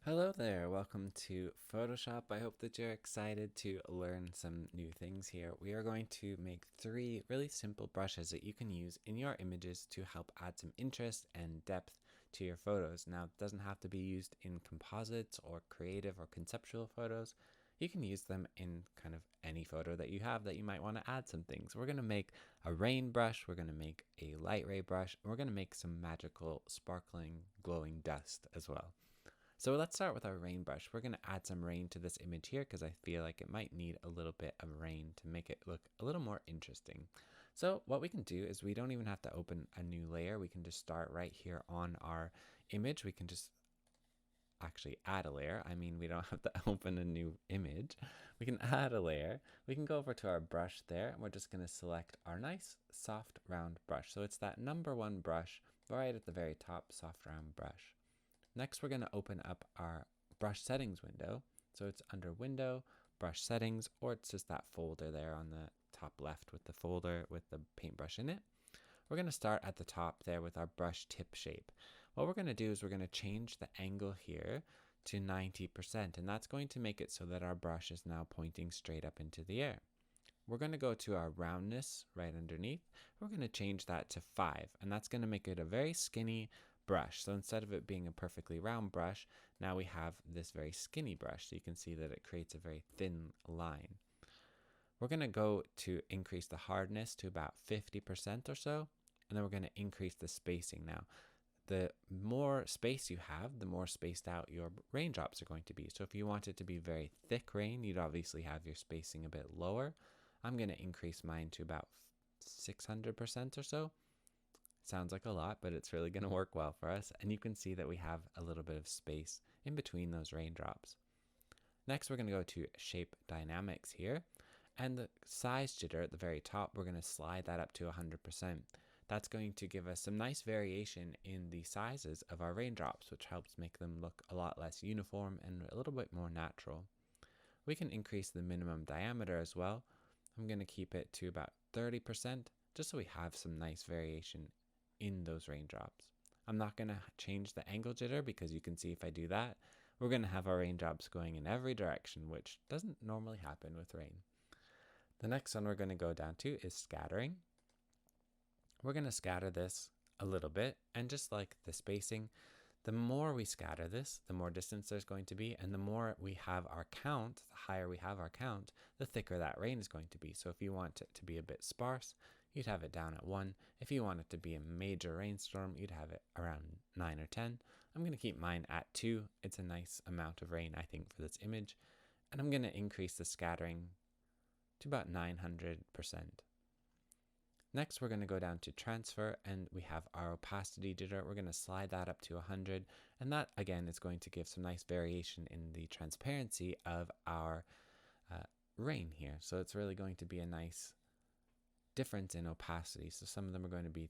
Hello there, welcome to Photoshop. I hope that you're excited to learn some new things here. We are going to make three really simple brushes that you can use in your images to help add some interest and depth to your photos. Now, it doesn't have to be used in composites or creative or conceptual photos. You can use them in kind of any photo that you have that you might want to add some things. We're going to make a rain brush, we're going to make a light ray brush, and we're going to make some magical, sparkling, glowing dust as well. So let's start with our rain brush. We're going to add some rain to this image here because I feel like it might need a little bit of rain to make it look a little more interesting. So what we can do is we don't even have to open a new layer. We can just start right here on our image. We can just actually add a layer. I mean, we don't have to open a new image. We can add a layer. We can go over to our brush there, and we're just going to select our nice soft round brush. So it's that number one brush right at the very top, soft round brush. Next, we're going to open up our brush settings window. So it's under window, brush settings, or it's just that folder there on the top left with the folder with the paintbrush in it. We're going to start at the top there with our brush tip shape. What we're going to do is we're going to change the angle here to 90%, and that's going to make it so that our brush is now pointing straight up into the air. We're going to go to our roundness right underneath. We're going to change that to 5, and that's going to make it a very skinny brush. So instead of it being a perfectly round brush, now we have this very skinny brush. So you can see that it creates a very thin line. We're going to go to increase the hardness to about 50% or so, and then we're going to increase the spacing. Now, the more space you have, the more spaced out your raindrops are going to be. So if you want it to be very thick rain, you'd obviously have your spacing a bit lower. I'm going to increase mine to about 600% or so. Sounds like a lot, but it's really going to work well for us. And you can see that we have a little bit of space in between those raindrops. Next, we're going to go to Shape Dynamics here. And the size jitter at the very top, we're going to slide that up to 100%. That's going to give us some nice variation in the sizes of our raindrops, which helps make them look a lot less uniform and a little bit more natural. We can increase the minimum diameter as well. I'm going to keep it to about 30%, just so we have some nice variation in those raindrops. I'm not going to change the angle jitter because you can see if I do that, we're going to have our raindrops going in every direction, which doesn't normally happen with rain. The next one we're going to go down to is scattering. We're going to scatter this a little bit, and just like the spacing, the more we scatter this, the more distance there's going to be, and the more we have our count, the higher we have our count, the thicker that rain is going to be. So if you want it to be a bit sparse, you'd have it down at 1. If you want it to be a major rainstorm, you'd have it around 9 or 10. I'm going to keep mine at 2. It's a nice amount of rain, I think, for this image. And I'm going to increase the scattering to about 900%. Next, we're going to go down to transfer, and we have our opacity jitter. We're going to slide that up to 100, and that again is going to give some nice variation in the transparency of our rain here. So it's really going to be a nice difference in opacity. So some of them are going to be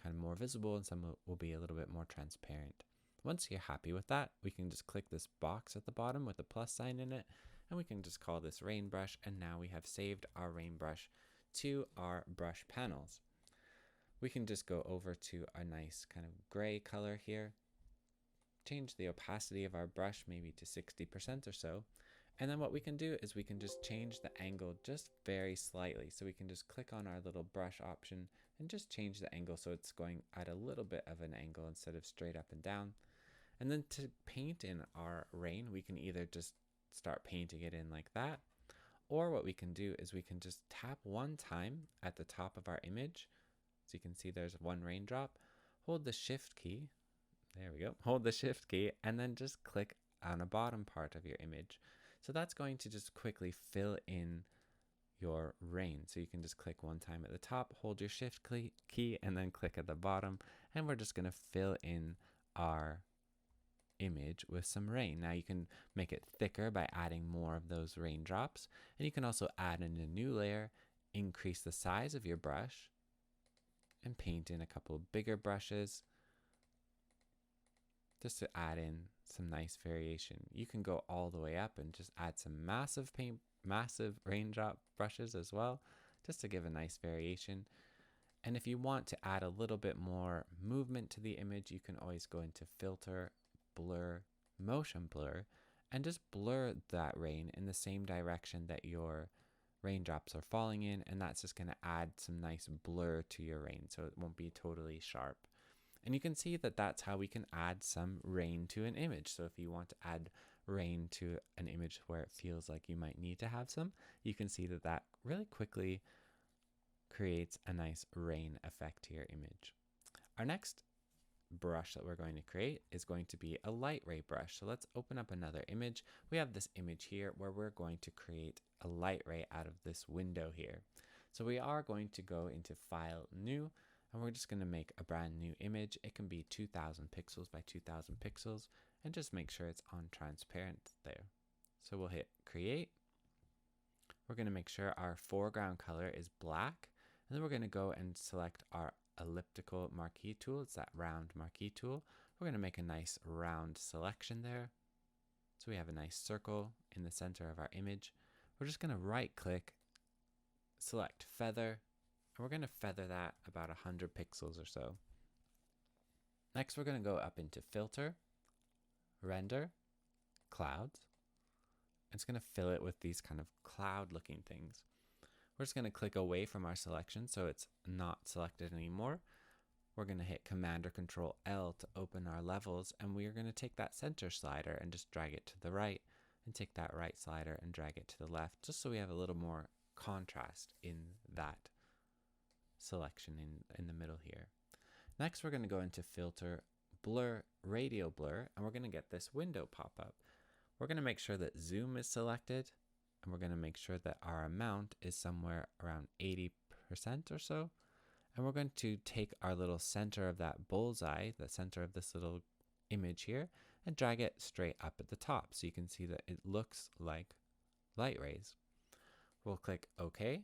kind of more visible, and some will be a little bit more transparent. Once you're happy with that, we can just click this box at the bottom with the plus sign in it, and we can just call this rain brush, and now we have saved our rain brush to our brush panels. We can just go over to a nice kind of gray color here, change the opacity of our brush maybe to 60% or so, and then what we can do is we can just change the angle just very slightly. So we can just click on our little brush option and just change the angle so it's going at a little bit of an angle instead of straight up and down. And then to paint in our rain, we can either just start painting it in like that, or what we can do is we can just tap one time at the top of our image. So you can see there's one raindrop. Hold the shift key. There we go. Hold the shift key and then just click on a bottom part of your image. So that's going to just quickly fill in your rain. So you can just click one time at the top, hold your shift key, and then click at the bottom. And we're just going to fill in our image with some rain. Now you can make it thicker by adding more of those raindrops, and you can also add in a new layer, increase the size of your brush, and paint in a couple of bigger brushes just to add in some nice variation. You can go all the way up and just add some massive raindrop brushes as well, just to give a nice variation. And if you want to add a little bit more movement to the image, you can always go into filter, blur, motion blur and just blur that rain in the same direction that your raindrops are falling in, and that's just going to add some nice blur to your rain so it won't be totally sharp. And you can see that that's how we can add some rain to an image. So if you want to add rain to an image where it feels like you might need to have some, you can see that that really quickly creates a nice rain effect to your image. Our next brush that we're going to create is going to be a light ray brush. So let's open up another image. We have this image here where we're going to create a light ray out of this window here. So we are going to go into File, New, and we're just going to make a brand new image. It can be 2000 pixels by 2000 pixels, and just make sure it's on transparent there. So we'll hit Create. We're going to make sure our foreground color is black, and then we're going to go and select our elliptical marquee tool. It's that round marquee tool. We're going to make a nice round selection there. So we have a nice circle in the center of our image. We're just going to right click, select feather, and we're going to feather that about 100 pixels or so. Next, we're going to go up into Filter, Render, Clouds. It's going to fill it with these kind of cloud looking things. We're just going to click away from our selection so it's not selected anymore. We're going to hit Command or Control L to open our levels, and we are going to take that center slider and just drag it to the right, and take that right slider and drag it to the left, just so we have a little more contrast in that selection in the middle here. Next, we're going to go into Filter, Blur, Radial Blur, and we're going to get this window pop up. We're going to make sure that Zoom is selected, and we're going to make sure that our amount is somewhere around 80% or so. And we're going to take our little center of that bullseye, the center of this little image here, and drag it straight up at the top so you can see that it looks like light rays. We'll click OK,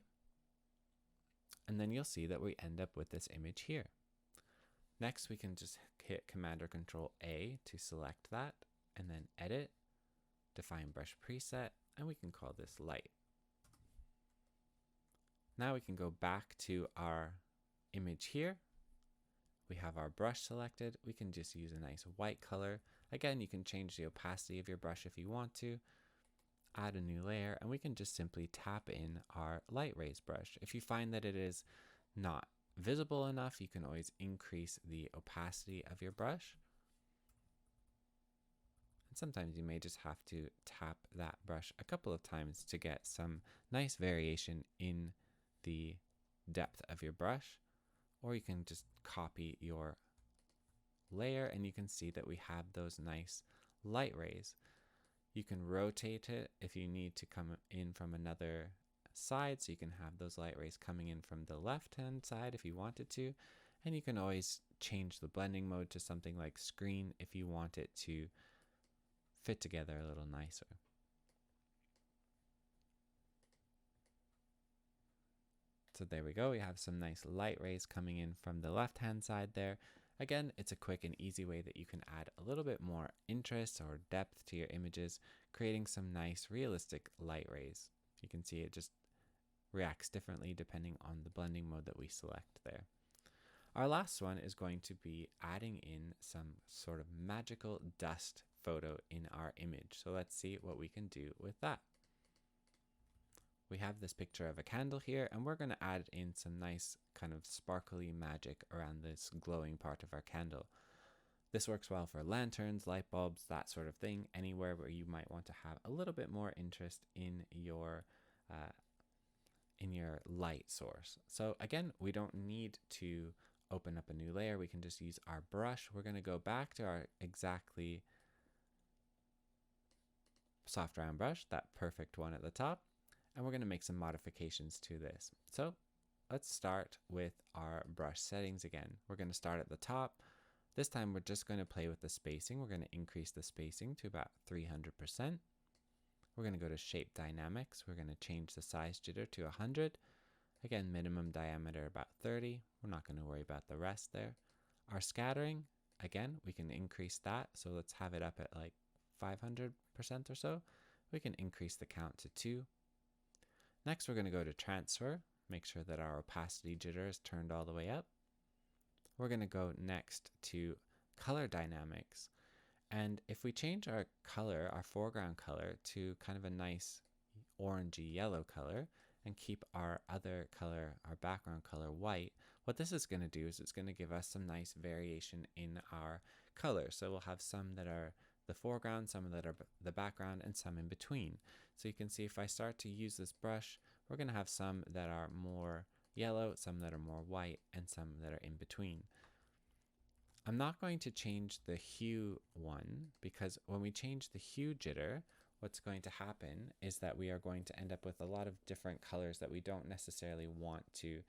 and then you'll see that we end up with this image here. Next, we can just hit Command or Control A to select that, and then Edit, Define Brush Preset, and we can call this light. Now we can go back to our image here. We have our brush selected. We can just use a nice white color. Again, you can change the opacity of your brush if you want to. Add a new layer, and we can just simply tap in our light rays brush. If you find that it is not visible enough, you can always increase the opacity of your brush. And sometimes you may just have to tap that brush a couple of times to get some nice variation in the depth of your brush. Or you can just copy your layer, and you can see that we have those nice light rays. You can rotate it if you need to come in from another side, so you can have those light rays coming in from the left hand side if you wanted to. And you can always change the blending mode to something like screen if you want it to fit together a little nicer. So there we go, we have some nice light rays coming in from the left hand side there. Again, it's a quick and easy way that you can add a little bit more interest or depth to your images, creating some nice realistic light rays. You can see it just reacts differently depending on the blending mode that we select there. Our last one is going to be adding in some sort of magical dust photo in our image. So let's see what we can do with that. We have this picture of a candle here, and we're going to add in some nice kind of sparkly magic around this glowing part of our candle. This works well for lanterns, light bulbs, that sort of thing, anywhere where you might want to have a little bit more interest in your light source. So again, we don't need to open up a new layer. We can just use our brush. We're going to go back to our exactly soft round brush, that perfect one at the top. And we're going to make some modifications to this. So let's start with our brush settings again. We're going to start at the top. This time we're just going to play with the spacing. We're going to increase the spacing to about 300%. We're going to go to Shape Dynamics. We're going to change the size jitter to 100. Again, minimum diameter about 30. We're not going to worry about the rest there. Our scattering, again, we can increase that. So let's have it up at like 500% or so. We can increase the count to 2. Next, we're going to go to Transfer, make sure that our opacity jitter is turned all the way up. We're going to go next to Color Dynamics, And if we change our color, our foreground color, to kind of a nice orangey yellow color and keep our other color, our background color, white, what this is going to do is it's going to give us some nice variation in our color. So we'll have some that are the foreground, some that are the background, and some in between. So you can see if I start to use this brush, we're going to have some that are more yellow, some that are more white, and some that are in between. I'm not going to change the hue one, because when we change the hue jitter, what's going to happen is that we are going to end up with a lot of different colors that we don't necessarily want to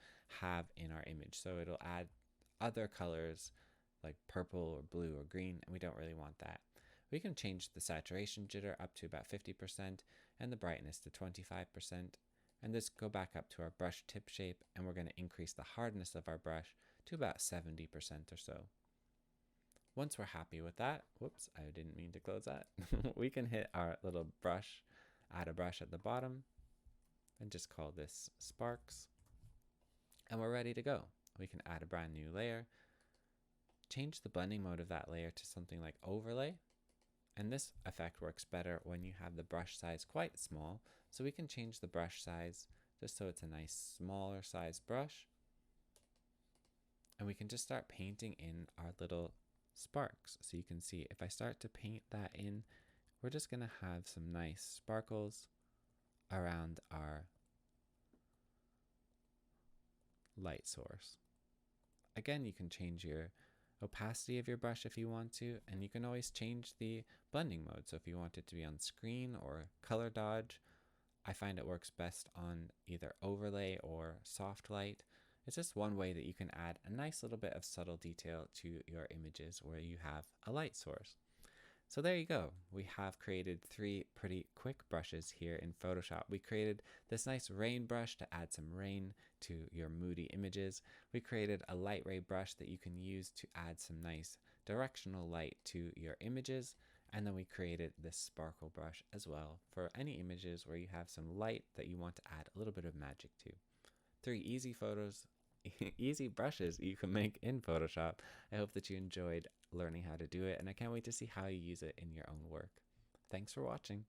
have in our image. So it'll add other colors like purple or blue or green, and we don't really want that. We can change the saturation jitter up to about 50% and the brightness to 25%. And this go back up to our brush tip shape, and we're going to increase the hardness of our brush to about 70% or so. Once we're happy with that, whoops, I didn't mean to close that. We can hit our little brush, add a brush at the bottom, and just call this Sparks. And we're ready to go. We can add a brand new layer, change the blending mode of that layer to something like overlay. And this effect works better when you have the brush size quite small. So we can change the brush size just so it's a nice smaller size brush. And we can just start painting in our little sparks. So you can see if I start to paint that in, we're just going to have some nice sparkles around our light source. Again, you can change your opacity of your brush if you want to, and you can always change the blending mode. So if you want it to be on screen or color dodge, I find it works best on either overlay or soft light. It's just one way that you can add a nice little bit of subtle detail to your images where you have a light source. So there you go. We have created 3 pretty quick brushes here in Photoshop. We created this nice rain brush to add some rain to your moody images. We created a light ray brush that you can use to add some nice directional light to your images. And then we created this sparkle brush as well for any images where you have some light that you want to add a little bit of magic to. 3 easy easy brushes you can make in Photoshop. I hope that you enjoyed learning how to do it, and I can't wait to see how you use it in your own work. Thanks for watching.